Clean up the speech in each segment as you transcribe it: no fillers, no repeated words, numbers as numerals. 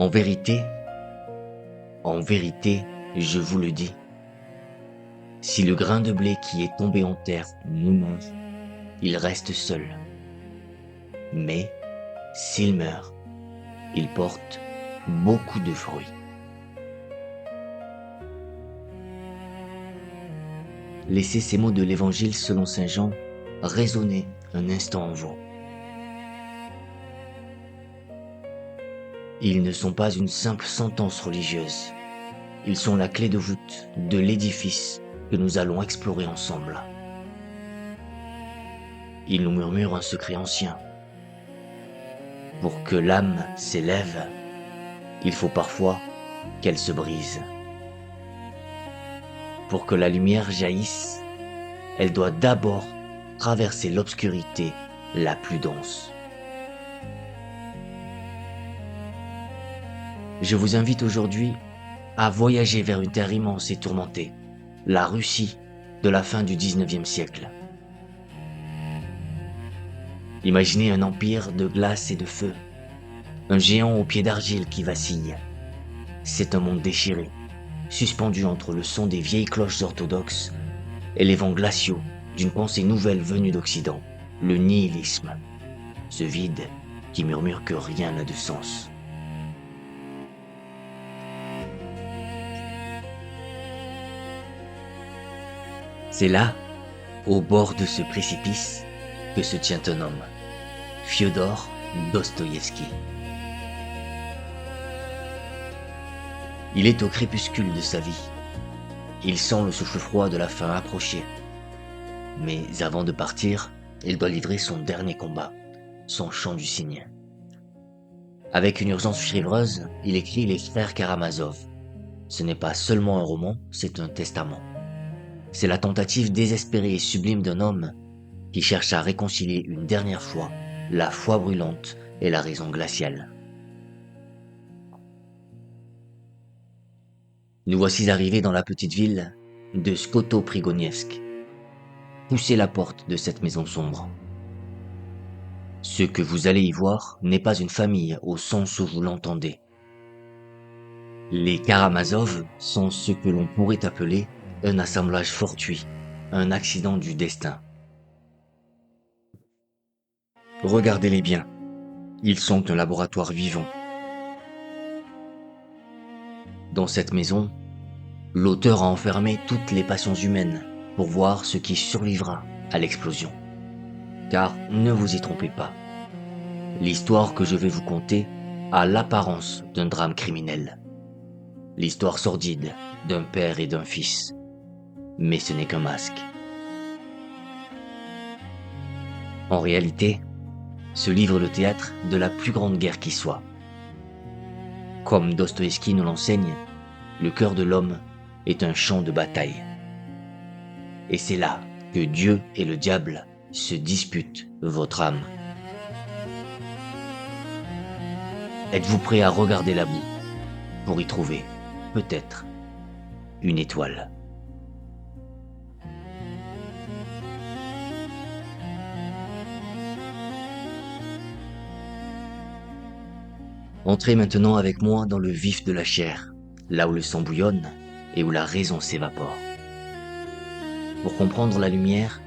En vérité, je vous le dis, si le grain de blé qui est tombé en terre nous mange, il reste seul. Mais s'il meurt, il porte beaucoup de fruits. Laissez ces mots de l'Évangile selon saint Jean résonner un instant en vous. Ils ne sont pas une simple sentence religieuse. Ils sont la clé de voûte de l'édifice que nous allons explorer ensemble. Ils nous murmurent un secret ancien. Pour que l'âme s'élève, il faut parfois qu'elle se brise. Pour que la lumière jaillisse, elle doit d'abord traverser l'obscurité la plus dense. Je vous invite aujourd'hui à voyager vers une terre immense et tourmentée, la Russie de la fin du XIXe siècle. Imaginez un empire de glace et de feu, un géant aux pieds d'argile qui vacille. C'est un monde déchiré, suspendu entre le son des vieilles cloches orthodoxes et les vents glaciaux d'une pensée nouvelle venue d'Occident, le nihilisme, ce vide qui murmure que rien n'a de sens. C'est là, au bord de ce précipice, que se tient un homme, Fiodor Dostoïevski. Il est au crépuscule de sa vie. Il sent le souffle froid de la fin approcher. Mais avant de partir, il doit livrer son dernier combat, son chant du cygne. Avec une urgence fiévreuse, il écrit Les Frères Karamazov. Ce n'est pas seulement un roman, c'est un testament. C'est la tentative désespérée et sublime d'un homme qui cherche à réconcilier une dernière fois la foi brûlante et la raison glaciale. Nous voici arrivés dans la petite ville de Skoto-Prigonievsk. Poussez la porte de cette maison sombre. Ce que vous allez y voir n'est pas une famille au sens où vous l'entendez. Les Karamazov sont ce que l'on pourrait appeler un assemblage fortuit, un accident du destin. Regardez-les bien, ils sont un laboratoire vivant. Dans cette maison, l'auteur a enfermé toutes les passions humaines pour voir ce qui survivra à l'explosion. Car ne vous y trompez pas, l'histoire que je vais vous conter a l'apparence d'un drame criminel. L'histoire sordide d'un père et d'un fils. Mais ce n'est qu'un masque. En réalité, se livre le théâtre de la plus grande guerre qui soit. Comme Dostoïevski nous l'enseigne, le cœur de l'homme est un champ de bataille. Et c'est là que Dieu et le diable se disputent votre âme. Êtes-vous prêt à regarder la boue pour y trouver, peut-être, une étoile? Entrez maintenant avec moi dans le vif de la chair, là où le sang bouillonne et où la raison s'évapore. Pour comprendre la lumière,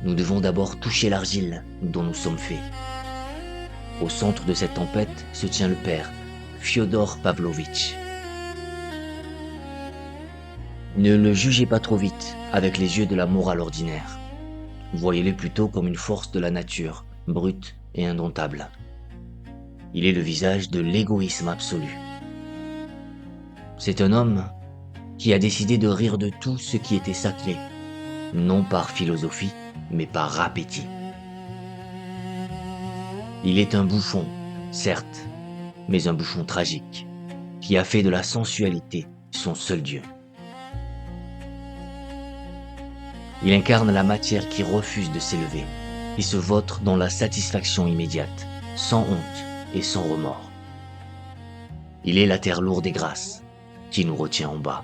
nous devons d'abord toucher l'argile dont nous sommes faits. Au centre de cette tempête se tient le père, Fiodor Pavlovitch. Ne le jugez pas trop vite avec les yeux de la morale ordinaire. Voyez-le plutôt comme une force de la nature, brute et indomptable. Il est le visage de l'égoïsme absolu. C'est un homme qui a décidé de rire de tout ce qui était sacré, non par philosophie, mais par appétit. Il est un bouffon, certes, mais un bouffon tragique, qui a fait de la sensualité son seul dieu. Il incarne la matière qui refuse de s'élever, qui se vautre dans la satisfaction immédiate, sans honte et sans remords. Il est la terre lourde et grasse, qui nous retient en bas.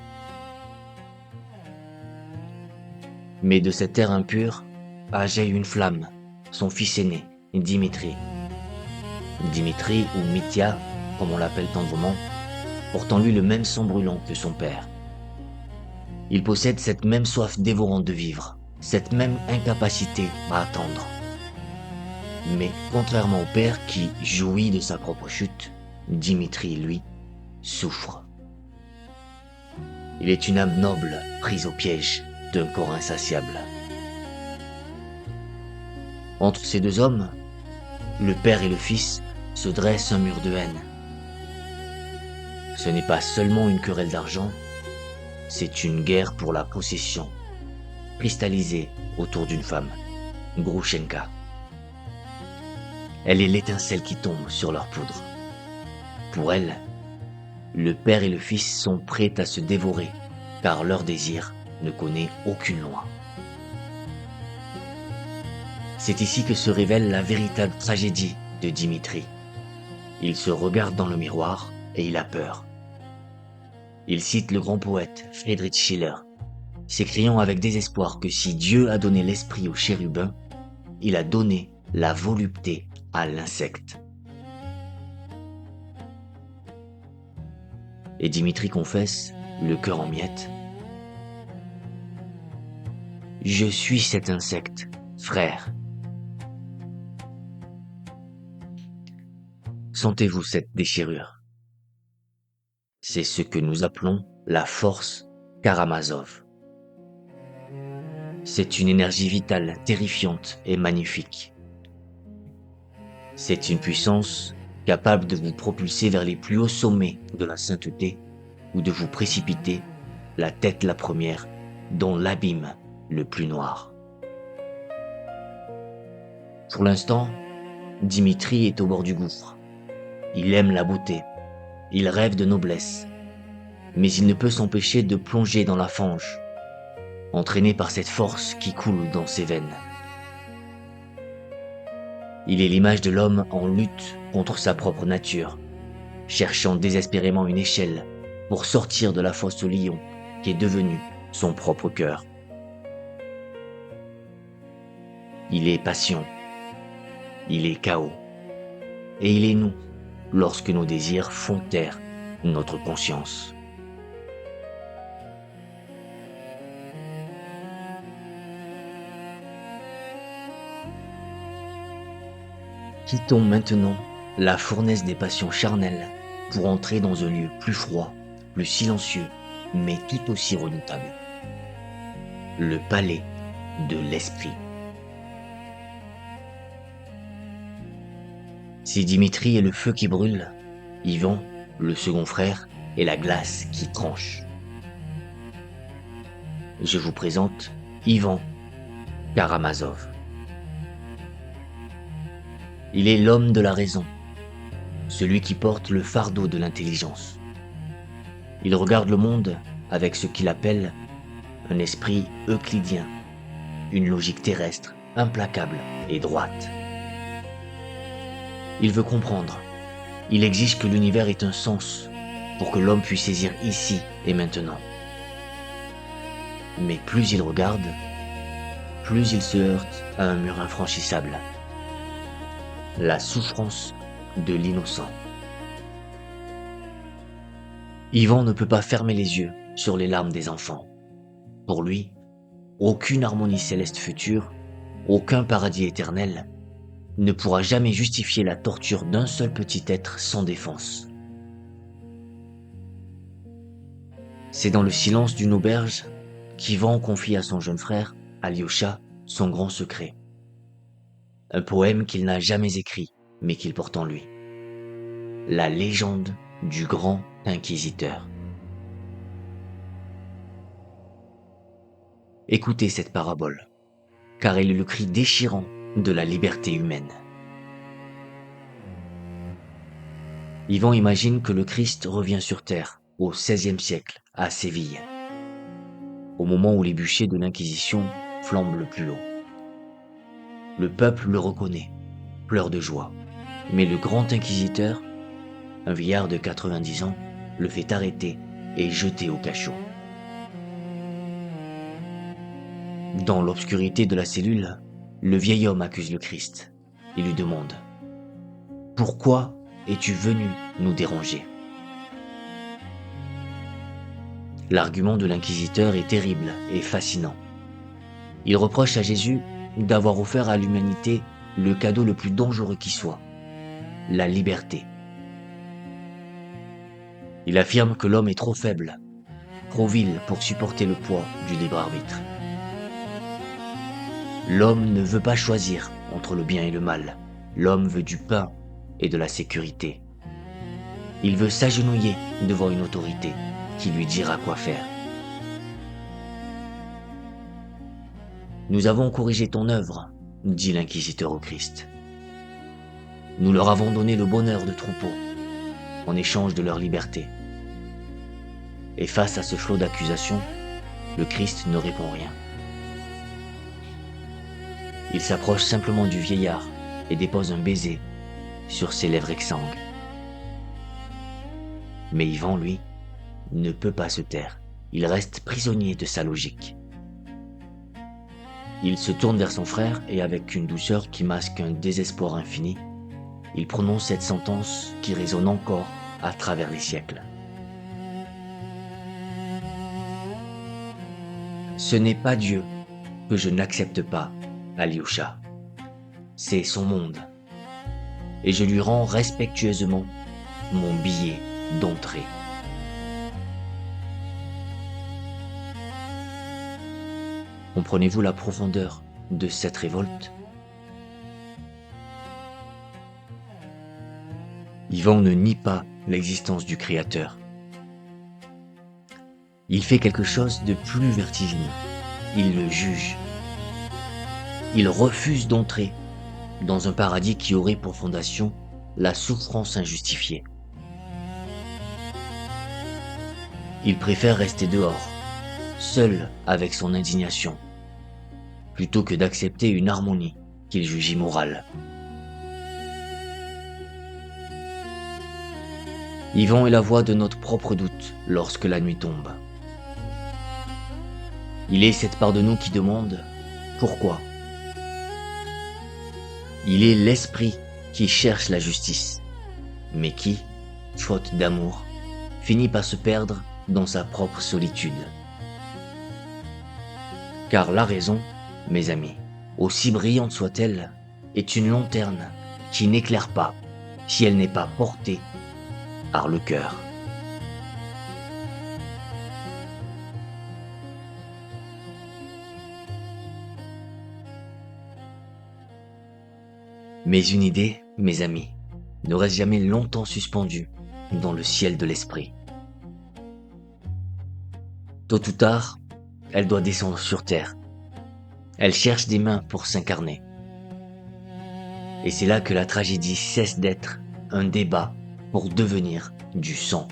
Mais de cette terre impure a jailli une flamme, son fils aîné, Dimitri. Dimitri, ou Mitya, comme on l'appelle tendrement, porte en lui le même sang brûlant que son père. Il possède cette même soif dévorante de vivre, cette même incapacité à attendre. Mais contrairement au père qui jouit de sa propre chute, Dimitri, lui, souffre. Il est une âme noble prise au piège d'un corps insatiable. Entre ces deux hommes, le père et le fils, se dresse un mur de haine. Ce n'est pas seulement une querelle d'argent, c'est une guerre pour la possession, cristallisée autour d'une femme, Groushenka. Elle est l'étincelle qui tombe sur leur poudre. Pour elle, le père et le fils sont prêts à se dévorer, car leur désir ne connaît aucune loi. C'est ici que se révèle la véritable tragédie de Dimitri. Il se regarde dans le miroir et il a peur. Il cite le grand poète Friedrich Schiller, s'écriant avec désespoir que si Dieu a donné l'esprit au chérubin, il a donné la volupté à l'insecte. Et Dimitri confesse, le cœur en miettes: « Je suis cet insecte, frère. » Sentez-vous cette déchirure? C'est ce que nous appelons la force Karamazov. C'est une énergie vitale terrifiante et magnifique. C'est une puissance capable de vous propulser vers les plus hauts sommets de la sainteté ou de vous précipiter, la tête la première, dans l'abîme le plus noir. Pour l'instant, Dimitri est au bord du gouffre. Il aime la beauté, il rêve de noblesse, mais il ne peut s'empêcher de plonger dans la fange, entraîné par cette force qui coule dans ses veines. Il est l'image de l'homme en lutte contre sa propre nature, cherchant désespérément une échelle pour sortir de la fosse au lion qui est devenue son propre cœur. Il est passion, il est chaos, et il est nous lorsque nos désirs font taire notre conscience. Quittons maintenant la fournaise des passions charnelles pour entrer dans un lieu plus froid, plus silencieux, mais tout aussi redoutable. Le palais de l'esprit. Si Dimitri est le feu qui brûle, Ivan, le second frère, est la glace qui tranche. Je vous présente Ivan Karamazov. Il est l'homme de la raison, celui qui porte le fardeau de l'intelligence. Il regarde le monde avec ce qu'il appelle un esprit euclidien, une logique terrestre, implacable et droite. Il veut comprendre. Il exige que l'univers ait un sens pour que l'homme puisse saisir ici et maintenant. Mais plus il regarde, plus il se heurte à un mur infranchissable. La souffrance de l'innocent. Ivan ne peut pas fermer les yeux sur les larmes des enfants. Pour lui, aucune harmonie céleste future, aucun paradis éternel ne pourra jamais justifier la torture d'un seul petit être sans défense. C'est dans le silence d'une auberge qu'Ivan confie à son jeune frère, Alyosha, son grand secret. Un poème qu'il n'a jamais écrit, mais qu'il porte en lui. La légende du grand inquisiteur. Écoutez cette parabole, car elle est le cri déchirant de la liberté humaine. Ivan imagine que le Christ revient sur terre au XVIe siècle à Séville, au moment où les bûchers de l'Inquisition flambent le plus haut. Le peuple le reconnaît, pleure de joie, mais le grand inquisiteur, un vieillard de 90 ans, le fait arrêter et jeter au cachot. Dans l'obscurité de la cellule, le vieil homme accuse le Christ. Il lui demande: « Pourquoi es-tu venu nous déranger ?» L'argument de l'inquisiteur est terrible et fascinant. Il reproche à Jésus d'avoir offert à l'humanité le cadeau le plus dangereux qui soit, la liberté. Il affirme que l'homme est trop faible, trop vil pour supporter le poids du libre arbitre. L'homme ne veut pas choisir entre le bien et le mal. L'homme veut du pain et de la sécurité. Il veut s'agenouiller devant une autorité qui lui dira quoi faire. Nous avons corrigé ton œuvre, dit l'inquisiteur au Christ. Nous leur avons donné le bonheur de troupeau en échange de leur liberté. Et face à ce flot d'accusations, le Christ ne répond rien. Il s'approche simplement du vieillard et dépose un baiser sur ses lèvres exsangues. Mais Ivan, lui, ne peut pas se taire. Il reste prisonnier de sa logique. Il se tourne vers son frère et avec une douceur qui masque un désespoir infini, il prononce cette sentence qui résonne encore à travers les siècles. Ce n'est pas Dieu que je n'accepte pas, Alyosha. C'est son monde. Et je lui rends respectueusement mon billet d'entrée. Comprenez-vous la profondeur de cette révolte? Ivan ne nie pas l'existence du Créateur. Il fait quelque chose de plus vertigineux. Il le juge. Il refuse d'entrer dans un paradis qui aurait pour fondation la souffrance injustifiée. Il préfère rester dehors, seul avec son indignation, plutôt que d'accepter une harmonie qu'il juge immorale. Ivan est la voix de notre propre doute lorsque la nuit tombe. Il est cette part de nous qui demande « Pourquoi ?» Il est l'esprit qui cherche la justice, mais qui, faute d'amour, finit par se perdre dans sa propre solitude. Car la raison, mes amis, aussi brillante soit-elle, est une lanterne qui n'éclaire pas si elle n'est pas portée par le cœur. Mais une idée, mes amis, ne reste jamais longtemps suspendue dans le ciel de l'esprit. Tôt ou tard, elle doit descendre sur terre. Elle cherche des mains pour s'incarner. Et c'est là que la tragédie cesse d'être un débat pour devenir du sang.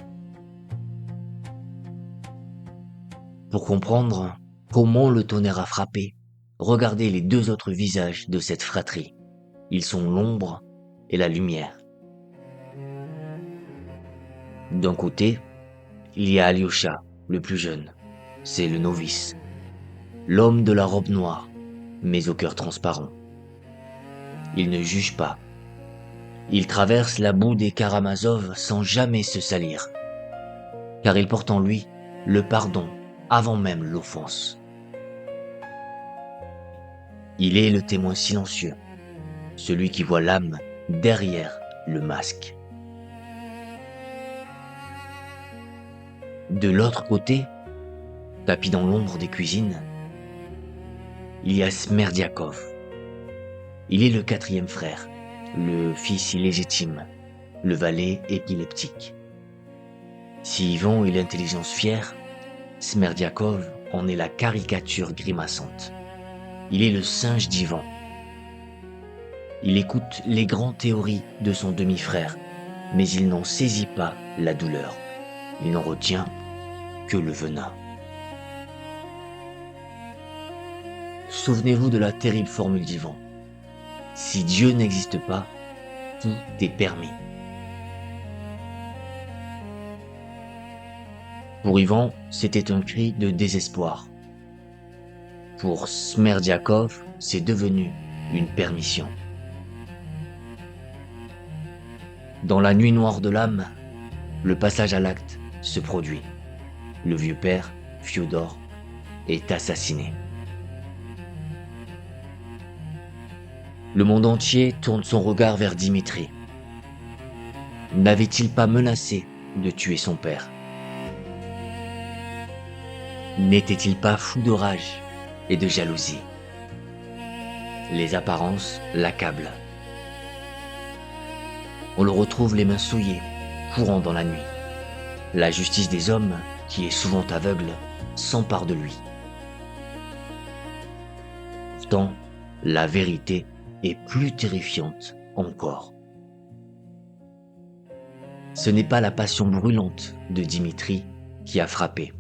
Pour comprendre comment le tonnerre a frappé, regardez les deux autres visages de cette fratrie. Ils sont l'ombre et la lumière. D'un côté, il y a Alyosha, le plus jeune. C'est le novice. L'homme de la robe noire, mais au cœur transparent. Il ne juge pas. Il traverse la boue des Karamazov sans jamais se salir. Car il porte en lui le pardon avant même l'offense. Il est le témoin silencieux, celui qui voit l'âme derrière le masque. De l'autre côté, tapis dans l'ombre des cuisines, il y a Smerdiakov. Il est le quatrième frère, le fils illégitime, le valet épileptique. Si Ivan est l'intelligence fière, Smerdiakov en est la caricature grimaçante. Il est le singe d'Ivan. Il écoute les grandes théories de son demi-frère, mais il n'en saisit pas la douleur. Il n'en retient que le venin. Souvenez-vous de la terrible formule d'Ivan. Si Dieu n'existe pas, tout est permis. Pour Ivan, c'était un cri de désespoir. Pour Smerdiakov, c'est devenu une permission. Dans la nuit noire de l'âme, le passage à l'acte se produit. le vieux père, Fiodor, est assassiné. Le monde entier tourne son regard vers Dimitri. N'avait-il pas menacé de tuer son père? N'était-il pas fou de rage et de jalousie? Les apparences l'accablent. On le retrouve les mains souillées, courant dans la nuit. La justice des hommes, qui est souvent aveugle, s'empare de lui. Pourtant, la vérité est plus terrifiante encore. Ce n'est pas la passion brûlante de Dimitri qui a frappé.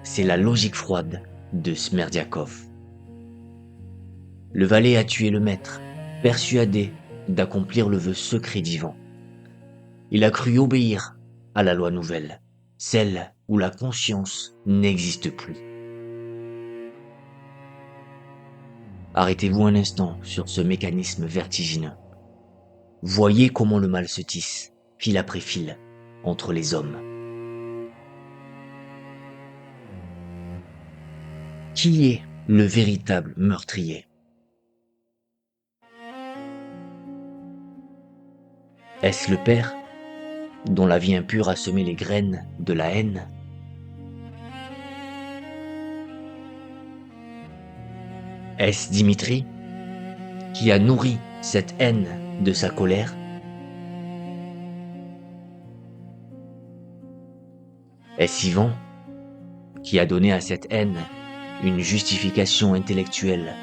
C'est la logique froide de Smerdiakov. Le valet a tué le maître, persuadé d'accomplir le vœu secret d'Ivan. Il a cru obéir à la loi nouvelle, celle où la conscience n'existe plus. Arrêtez-vous un instant sur ce mécanisme vertigineux. Voyez comment le mal se tisse, fil après fil, entre les hommes. Qui est le véritable meurtrier? Est-ce le père, dont la vie impure a semé les graines de la haine? Est-ce Dimitri, qui a nourri cette haine de sa colère? Est-ce Ivan, qui a donné à cette haine une justification intellectuelle,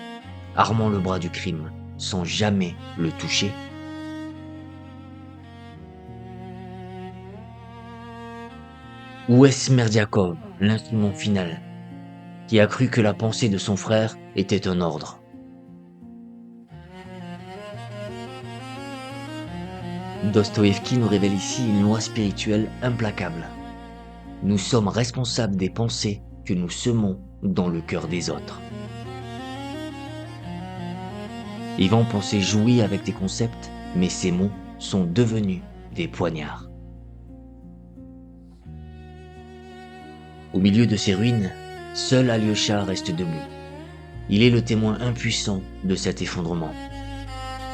armant le bras du crime sans jamais le toucher? Ou est-ce Smerdiakov, l'instrument final, qui a cru que la pensée de son frère était un ordre? Dostoïevski nous révèle ici une loi spirituelle implacable. Nous sommes responsables des pensées que nous semons dans le cœur des autres. Ivan pensait jouer avec des concepts, mais ces mots sont devenus des poignards. Au milieu de ces ruines, seul Alyosha reste debout. Il est le témoin impuissant de cet effondrement.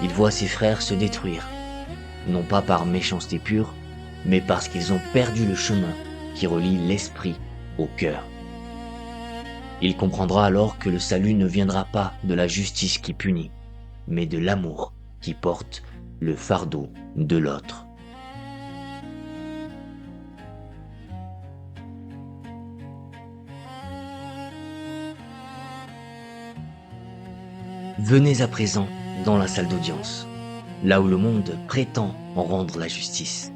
Il voit ses frères se détruire, non pas par méchanceté pure, mais parce qu'ils ont perdu le chemin qui relie l'esprit au cœur. Il comprendra alors que le salut ne viendra pas de la justice qui punit, mais de l'amour qui porte le fardeau de l'autre. Venez à présent dans la salle d'audience, là où le monde prétend en rendre la justice.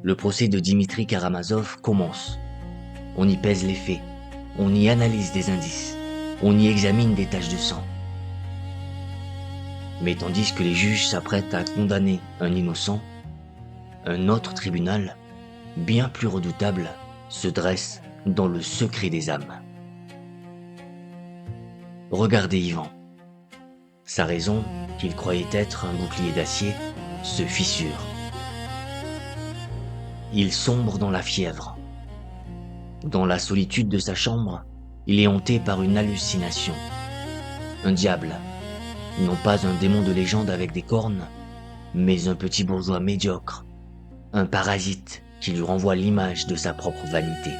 Le procès de Dimitri Karamazov commence. On y pèse les faits, on y analyse des indices, on y examine des taches de sang. Mais tandis que les juges s'apprêtent à condamner un innocent, un autre tribunal, bien plus redoutable, se dresse dans le secret des âmes. Regardez Ivan. Sa raison, qu'il croyait être un bouclier d'acier, se fissure. Il sombre dans la fièvre. Dans la solitude de sa chambre, il est hanté par une hallucination. Un diable, non pas un démon de légende avec des cornes, mais un petit bourgeois médiocre, un parasite qui lui renvoie l'image de sa propre vanité.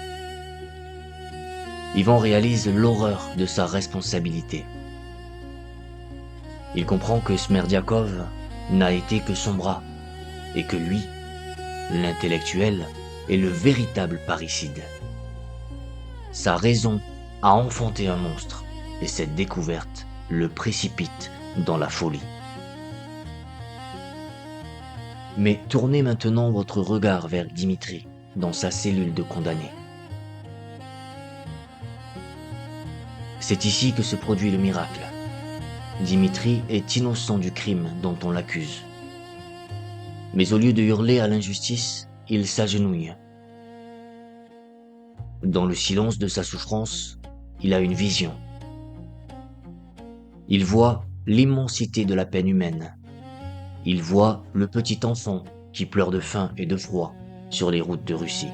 Ivan réalise l'horreur de sa responsabilité. Il comprend que Smerdiakov n'a été que son bras, et que lui, l'intellectuel, est le véritable parricide. Sa raison a enfanté un monstre, et cette découverte le précipite dans la folie. Mais tournez maintenant votre regard vers Dimitri, dans sa cellule de condamné. C'est ici que se produit le miracle. Dimitri est innocent du crime dont on l'accuse. Mais au lieu de hurler à l'injustice, il s'agenouille. Dans le silence de sa souffrance, il a une vision. Il voit l'immensité de la peine humaine. Il voit le petit enfant qui pleure de faim et de froid sur les routes de Russie.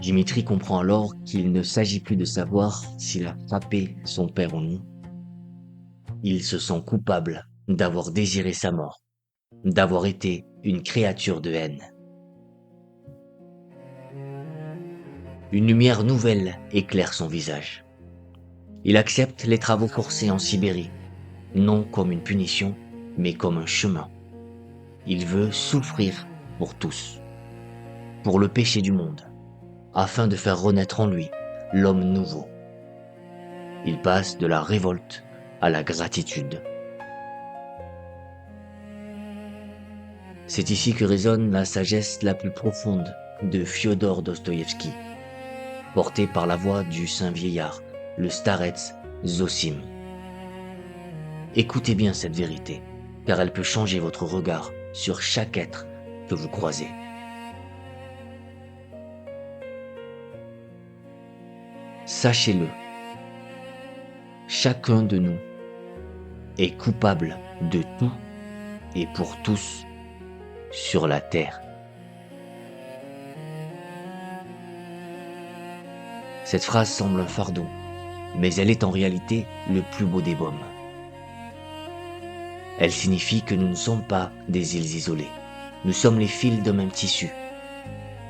Dimitri comprend alors qu'il ne s'agit plus de savoir s'il a frappé son père ou non. Il se sent coupable d'avoir désiré sa mort, d'avoir été une créature de haine. Une lumière nouvelle éclaire son visage. Il accepte les travaux forcés en Sibérie, non comme une punition, mais comme un chemin. Il veut souffrir pour tous, pour le péché du monde, afin de faire renaître en lui l'homme nouveau. Il passe de la révolte à la gratitude. C'est ici que résonne la sagesse la plus profonde de Fiodor Dostoïevski, portée par la voix du saint vieillard, le starets Zosim. Écoutez bien cette vérité, car elle peut changer votre regard sur chaque être que vous croisez. Sachez-le, chacun de nous est coupable de tout et pour tous sur la terre. Cette phrase semble un fardeau, mais elle est en réalité le plus beau des baumes. Elle signifie que nous ne sommes pas des îles isolées. Nous sommes les fils d'un même tissu.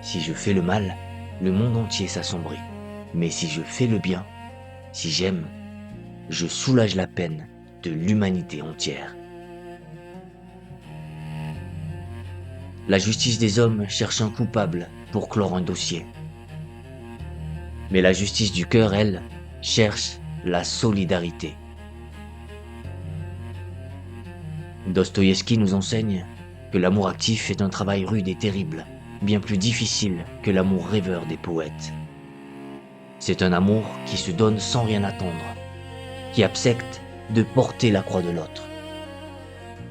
Si je fais le mal, le monde entier s'assombrit. Mais si je fais le bien, si j'aime, je soulage la peine de l'humanité entière. La justice des hommes cherche un coupable pour clore un dossier. Mais la justice du cœur, elle, cherche la solidarité. Dostoïevski nous enseigne que l'amour actif est un travail rude et terrible, bien plus difficile que l'amour rêveur des poètes. C'est un amour qui se donne sans rien attendre, qui accepte de porter la croix de l'autre.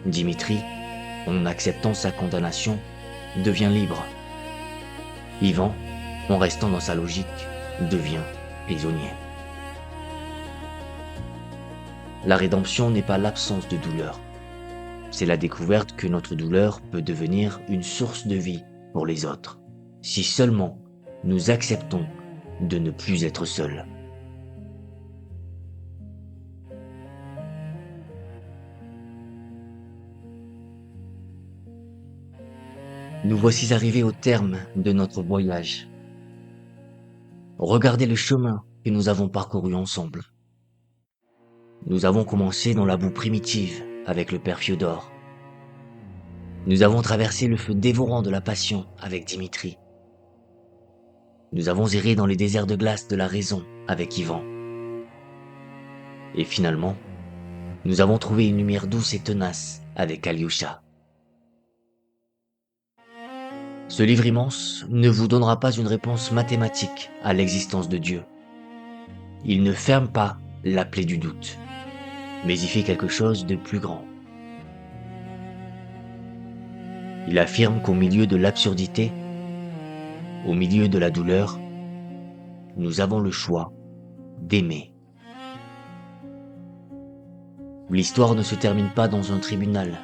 Dimitri, en acceptant sa condamnation, devient libre. Ivan, en restant dans sa logique, devient prisonnier. La rédemption n'est pas l'absence de douleur. C'est la découverte que notre douleur peut devenir une source de vie pour les autres, si seulement nous acceptons de ne plus être seuls. Nous voici arrivés au terme de notre voyage. Regardez le chemin que nous avons parcouru ensemble. Nous avons commencé dans la boue primitive avec le père Fiodor. Nous avons traversé le feu dévorant de la passion avec Dimitri. Nous avons erré dans les déserts de glace de la raison avec Ivan. Et finalement, nous avons trouvé une lumière douce et tenace avec Alyosha. Ce livre immense ne vous donnera pas une réponse mathématique à l'existence de Dieu. Il ne ferme pas la plaie du doute, mais il fait quelque chose de plus grand. Il affirme qu'au milieu de l'absurdité, au milieu de la douleur, nous avons le choix d'aimer. L'histoire ne se termine pas dans un tribunal,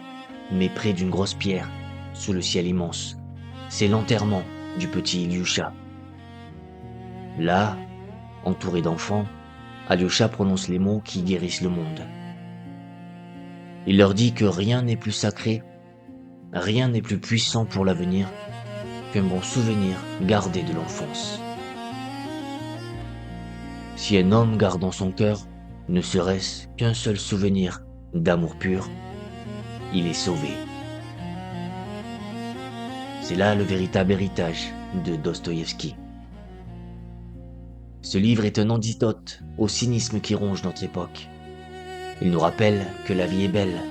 mais près d'une grosse pierre, sous le ciel immense. C'est l'enterrement du petit Ilyusha. Là, entouré d'enfants, Alyosha prononce les mots qui guérissent le monde. Il leur dit que rien n'est plus sacré, rien n'est plus puissant pour l'avenir qu'un bon souvenir gardé de l'enfance. Si un homme garde dans son cœur ne serait-ce qu'un seul souvenir d'amour pur, il est sauvé. C'est là le véritable héritage de Dostoïevski. Ce livre est un antidote au cynisme qui ronge notre époque. Il nous rappelle que la vie est belle,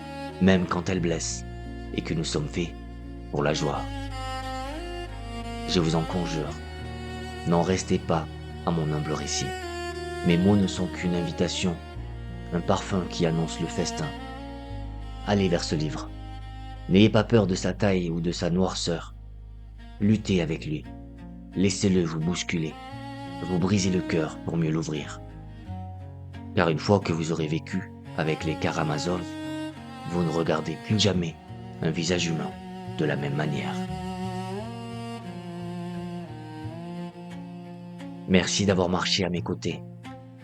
même quand elle blesse, et que nous sommes faits pour la joie. Je vous en conjure, n'en restez pas à mon humble récit. Mes mots ne sont qu'une invitation, un parfum qui annonce le festin. Allez vers ce livre. N'ayez pas peur de sa taille ou de sa noirceur. Luttez avec lui. Laissez-le vous bousculer, vous briser le cœur pour mieux l'ouvrir. Car une fois que vous aurez vécu avec les Karamazov, vous ne regardez plus jamais un visage humain de la même manière. Merci d'avoir marché à mes côtés,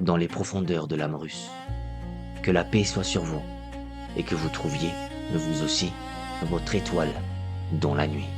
dans les profondeurs de l'âme russe. Que la paix soit sur vous, et que vous trouviez, vous aussi, votre étoile dans la nuit.